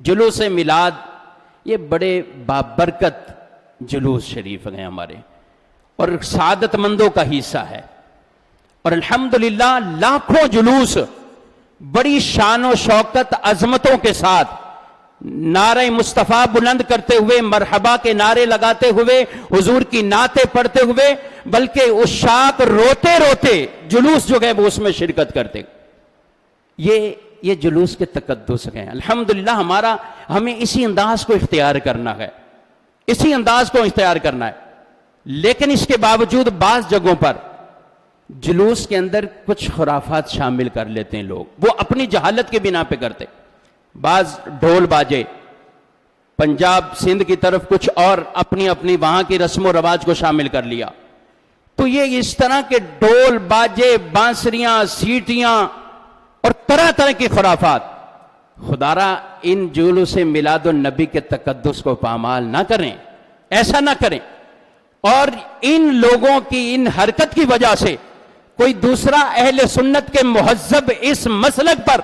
जुलूस मिलाद ये बड़े बाबरकत जुलूस शरीफ हैं हमारे और सादतमंदों का हिस्सा है। और अल्हम्दुलिल्लाह लाखों जुलूस बड़ी शान और शौकत अजमतों के साथ नारे मुस्तफ़ा बुलंद करते हुए, मरहबा के नारे लगाते हुए, हुजूर की नाते पढ़ते हुए, बल्कि उशाक रोते रोते जुलूस जो है वो उसमें शिरकत करते। ये जुलूस के तकद्दुस हैं। अल्हम्दुलिल्लाह हमें इसी अंदाज को इख्तियार करना है, इसी अंदाज को इख्तियार करना है। लेकिन इसके बावजूद बाज़ जगहों पर जुलूस के अंदर कुछ खुराफात शामिल कर लेते हैं लोग, वो अपनी जहालत के बिना पे करते। बाज ढोल बाजे पंजाब सिंध की तरफ कुछ और अपनी अपनी वहां की रस्म व रवाज को शामिल कर लिया, तो ये इस तरह के ढोल बाजे बांसुरियां सीटियां और तरह तरह की खुराफात, खुदारा इन जुलूस मिलादुन नबी के तकद्दुस को पामाल ना करें, ऐसा ना करें। और इन लोगों की इन हरकत की वजह से कोई दूसरा अहले सुन्नत के मुहज्जब इस मसलक पर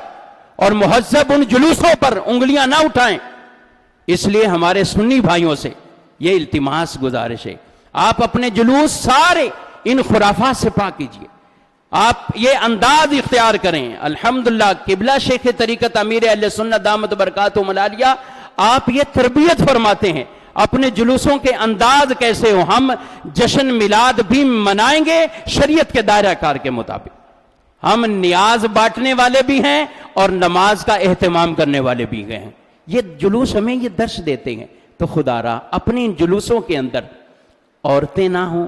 और मुहज्जब उन जुलूसों पर उंगलियां ना उठाएं। इसलिए हमारे सुन्नी भाइयों से ये इल्तिमास गुजारिश है, आप अपने जुलूस सारे इन खुराफात से पाक कीजिए, आप ये अंदाज इख्तियार करें। अल्हम्दुलिल्लाह किबला शेख तरीकत अमीर अहले सुन्नत दामत बरकातुहुम अलिया, आप ये तरबियत फरमाते हैं अपने जुलूसों के अंदाज कैसे हो। हम जश्न मिलाद भी मनाएंगे शरीयत के दायरा कार के मुताबिक, हम नियाज बांटने वाले भी हैं और नमाज का एहतमाम करने वाले भी हैं। ये जुलूस हमें ये दर्श देते हैं। तो खुदारा अपने इन जुलूसों के अंदर औरतें ना हों,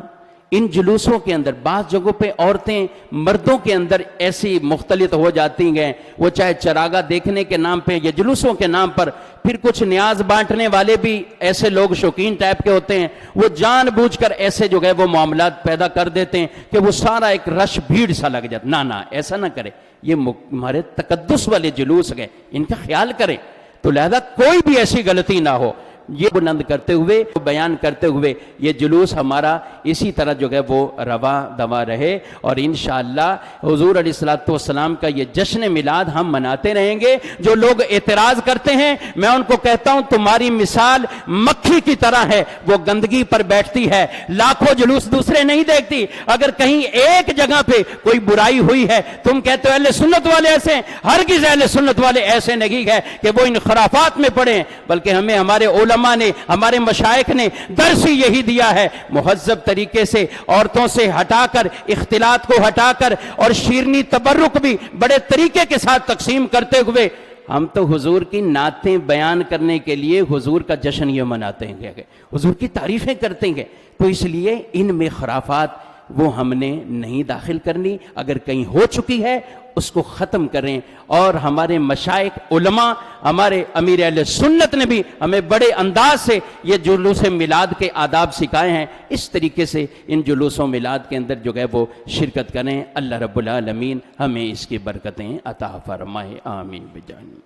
इन जुलूसों के अंदर बाज़ जगहों पे औरतें मर्दों के अंदर ऐसी मुख्तलित हो जाती हैं, वो चाहे चरागा देखने के नाम पे या जुलूसों के नाम पर। फिर कुछ न्याज बांटने वाले भी ऐसे लोग शौकीन टाइप के होते हैं, वो जानबूझकर ऐसे जो है वो मामलात पैदा कर देते हैं कि वो सारा एक रश भीड़ सा लग जाता। ना ऐसा ना करें, ये हमारे तकद्दुस वाले जुलूस गए, इनका ख्याल करें। तो लिहाजा कोई भी ऐसी गलती ना हो, ये बुलंद करते हुए, बयान करते हुए ये जुलूस हमारा इसी तरह जो है वो रवा दवा रहे। और इंशाअल्लाह हुजूर अलैहिस्सलातु वस्सलाम का ये जश्न मिलाद हम मनाते रहेंगे। जो लोग एतराज़ करते हैं, मैं उनको कहता हूं तुम्हारी मिसाल मक्खी की तरह है, वो गंदगी पर बैठती है, लाखों जुलूस दूसरे नहीं देखती। अगर कहीं एक जगह पे कोई बुराई हुई है, तुम कहते हो अहले सुन्नत वाले ऐसे हैं, हरगिज़ अहले सुन्नत वाले ऐसे नहीं है कि वो इन खराफात में पड़े, बल्कि हमें हमारे उलमा ने, हमारे मशाइख ने दर्स ही यही दिया है, मुहज्जब तरीके से औरतों से हटाकर, इख्तिलात को हटाकर और शीरनी तबर्रुक भी बड़े तरीके के साथ तकसीम करते हुए हम तो हुजूर की नातें बयान करने के लिए हुजूर का जश्न ये मनाते हैं, हुजूर की तारीफें करते हैं। तो इसलिए इनमें खराफात वो हमने नहीं दाखिल करनी, अगर कहीं हो चुकी है उसको ख़त्म करें। और हमारे मशाइख उलमा, हमारे अमीर अहले सुन्नत ने भी हमें बड़े अंदाज से ये जुलूस मिलाद के आदाब सिखाए हैं। इस तरीके से इन जुलूसों मिलाद के अंदर जो है वो शिरकत करें। अल्लाह रब्बुल आलमीन हमें इसकी बरकतें अता फरमाए, आमीन बिजानी।